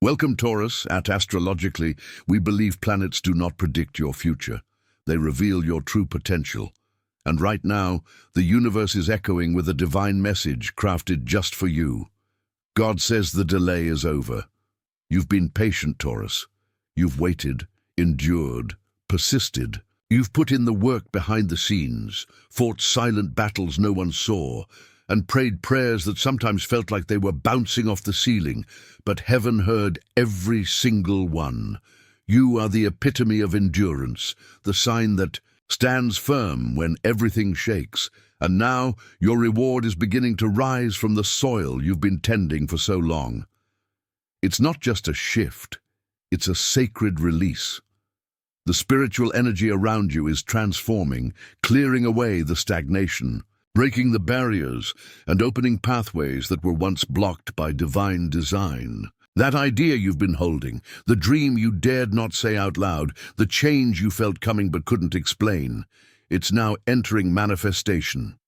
Welcome, Taurus. At Astrologically, we believe planets do not predict your future. They reveal your true potential. And right now, the universe is echoing with a divine message crafted just for you. God says the delay is over. You've been patient, Taurus. You've waited, endured, persisted. You've put in the work behind the scenes, fought silent battles no one saw, and prayed prayers that sometimes felt like they were bouncing off the ceiling, but heaven heard every single one. You are the epitome of endurance, the sign that stands firm when everything shakes, and now your reward is beginning to rise from the soil you've been tending for so long. It's not just a shift, it's a sacred release. The spiritual energy around you is transforming, clearing away the stagnation, breaking the barriers and opening pathways that were once blocked by divine design. That idea you've been holding, the dream you dared not say out loud, the change you felt coming but couldn't explain, it's now entering manifestation.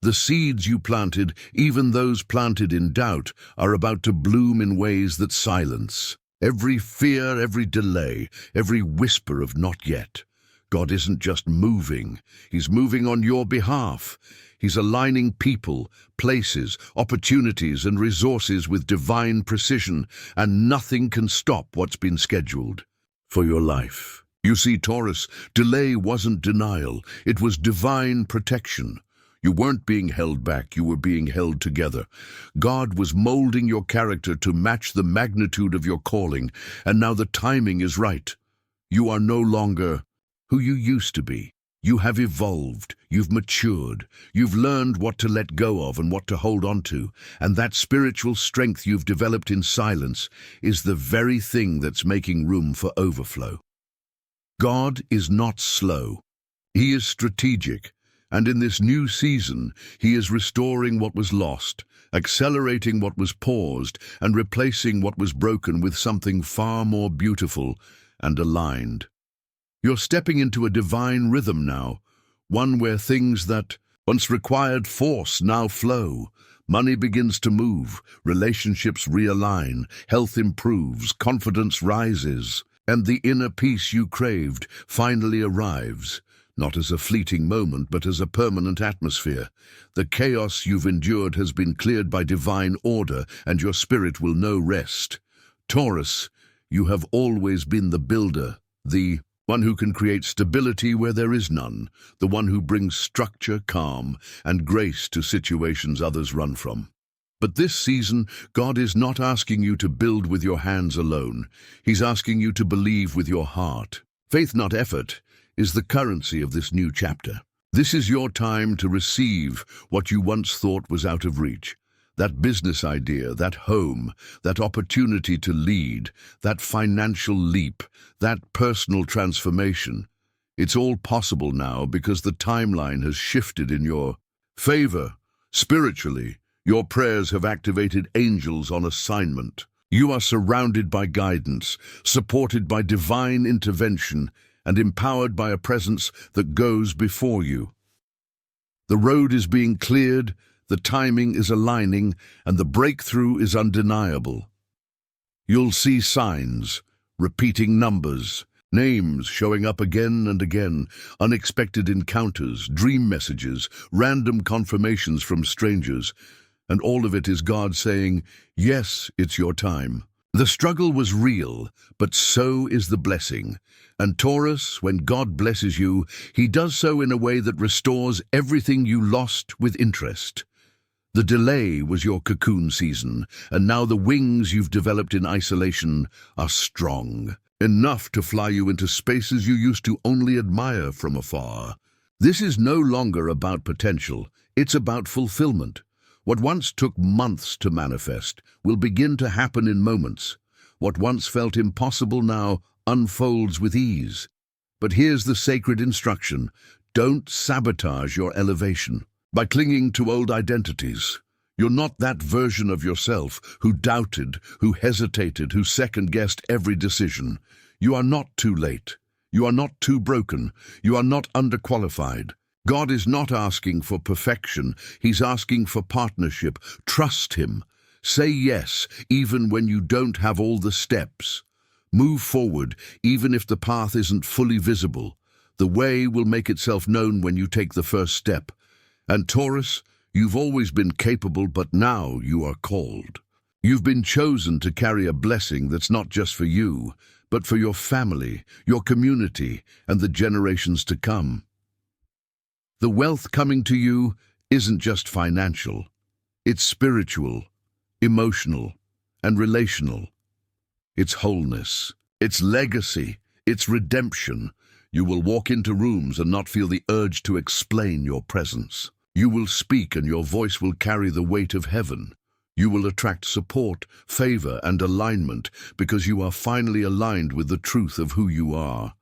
The seeds you planted, even those planted in doubt, are about to bloom in ways that silence every fear, every delay, every whisper of not yet. God isn't just moving, He's moving on your behalf. He's aligning people, places, opportunities, and resources with divine precision, and nothing can stop what's been scheduled for your life. You see, Taurus, delay wasn't denial, it was divine protection. You weren't being held back, you were being held together. God was molding your character to match the magnitude of your calling, and now the timing is right. You are no longer who you used to be. You have evolved, you've matured, you've learned what to let go of and what to hold on to, and that spiritual strength you've developed in silence is the very thing that's making room for overflow. God is not slow. He is strategic, and in this new season, He is restoring what was lost, accelerating what was paused, and replacing what was broken with something far more beautiful and aligned. You're stepping into a divine rhythm now, one where things that once required force now flow. Money begins to move, relationships realign, health improves, confidence rises, and the inner peace you craved finally arrives, not as a fleeting moment but as a permanent atmosphere. The chaos you've endured has been cleared by divine order, and your spirit will know rest. Taurus, you have always been the builder, the one who can create stability where there is none, the one who brings structure, calm, and grace to situations others run from. But this season, God is not asking you to build with your hands alone. He's asking you to believe with your heart. Faith, not effort, is the currency of this new chapter. This is your time to receive what you once thought was out of reach. That business idea, that home, that opportunity to lead, that financial leap, that personal transformation. It's all possible now because the timeline has shifted in your favor. Spiritually, your prayers have activated angels on assignment. You are surrounded by guidance, supported by divine intervention, and empowered by a presence that goes before you. The road is being cleared, the timing is aligning, and the breakthrough is undeniable. You'll see signs, repeating numbers, names showing up again and again, unexpected encounters, dream messages, random confirmations from strangers, and all of it is God saying, yes, it's your time. The struggle was real, but so is the blessing. And Taurus, when God blesses you, He does so in a way that restores everything you lost with interest. The delay was your cocoon season, and now the wings you've developed in isolation are strong, enough to fly you into spaces you used to only admire from afar. This is no longer about potential, it's about fulfillment. What once took months to manifest will begin to happen in moments. What once felt impossible now unfolds with ease. But here's the sacred instruction: don't sabotage your elevation by clinging to old identities. You're not that version of yourself who doubted, who hesitated, who second-guessed every decision. You are not too late. You are not too broken. You are not underqualified. God is not asking for perfection. He's asking for partnership. Trust Him. Say yes, even when you don't have all the steps. Move forward, even if the path isn't fully visible. The way will make itself known when you take the first step. And Taurus, you've always been capable, but now you are called. You've been chosen to carry a blessing that's not just for you, but for your family, your community, and the generations to come. The wealth coming to you isn't just financial. It's spiritual, emotional, and relational. It's wholeness, it's legacy, it's redemption. You will walk into rooms and not feel the urge to explain your presence. You will speak and your voice will carry the weight of heaven. You will attract support, favor, and alignment because you are finally aligned with the truth of who you are.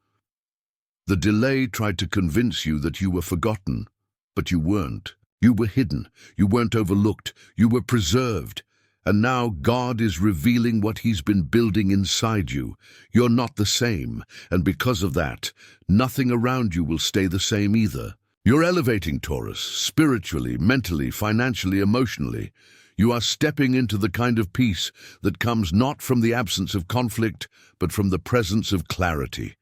The delay tried to convince you that you were forgotten, but you weren't. You were hidden, you weren't overlooked, you were preserved. And now God is revealing what He's been building inside you. You're not the same, and because of that, nothing around you will stay the same either. You're elevating, Taurus, spiritually, mentally, financially, emotionally. You are stepping into the kind of peace that comes not from the absence of conflict, but from the presence of clarity.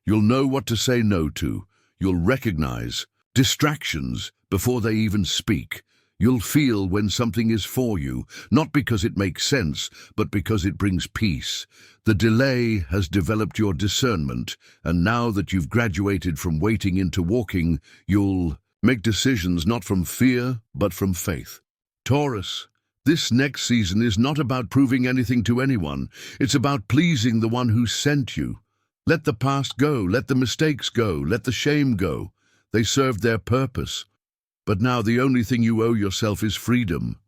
You'll know what to say no to. You'll recognize distractions before they even speak. You'll feel when something is for you, not because it makes sense, but because it brings peace. The delay has developed your discernment, and now that you've graduated from waiting into walking, you'll make decisions not from fear, but from faith. Taurus, this next season is not about proving anything to anyone. It's about pleasing the one who sent you. Let the past go, let the mistakes go, let the shame go. They served their purpose. But now the only thing you owe yourself is freedom.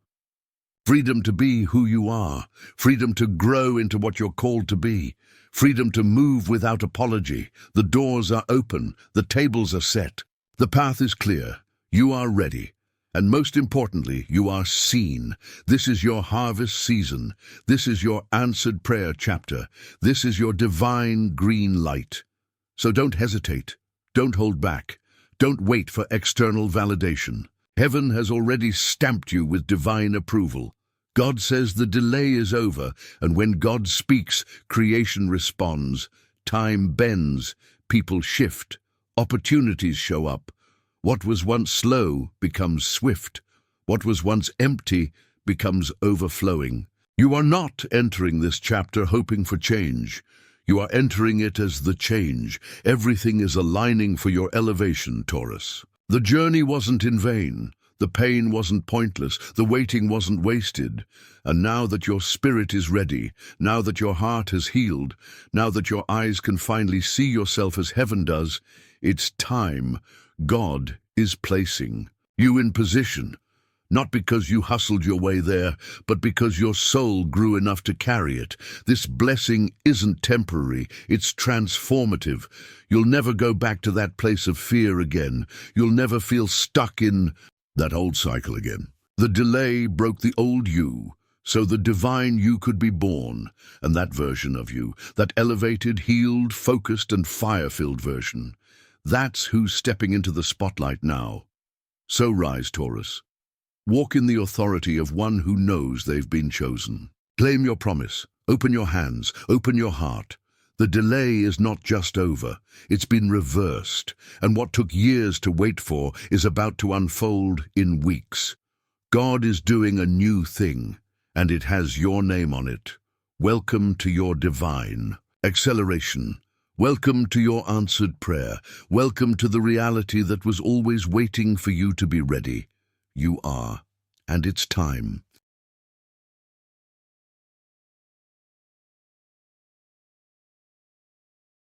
Freedom to be who you are. Freedom to grow into what you're called to be. Freedom to move without apology. The doors are open. The tables are set. The path is clear. You are ready. And most importantly, you are seen. This is your harvest season. This is your answered prayer chapter. This is your divine green light. So don't hesitate. Don't hold back. Don't wait for external validation. Heaven has already stamped you with divine approval. God says the delay is over, and when God speaks, creation responds. Time bends, people shift, opportunities show up. What was once slow becomes swift. What was once empty becomes overflowing. You are not entering this chapter hoping for change. You are entering it as the change. Everything is aligning for your elevation, Taurus. The journey wasn't in vain. The pain wasn't pointless. The waiting wasn't wasted. And now that your spirit is ready, now that your heart has healed, now that your eyes can finally see yourself as heaven does, it's time. God is placing you in position. Not because you hustled your way there, but because your soul grew enough to carry it. This blessing isn't temporary, it's transformative. You'll never go back to that place of fear again. You'll never feel stuck in that old cycle again. The delay broke the old you, so the divine you could be born, and that version of you, that elevated, healed, focused, and fire-filled version. That's who's stepping into the spotlight now. So rise, Taurus. Walk in the authority of one who knows they've been chosen. Claim your promise. Open your hands. Open your heart. The delay is not just over. It's been reversed. And what took years to wait for is about to unfold in weeks. God is doing a new thing, and it has your name on it. Welcome to your divine acceleration. Welcome to your answered prayer. Welcome to the reality that was always waiting for you to be ready. You are, and it's time.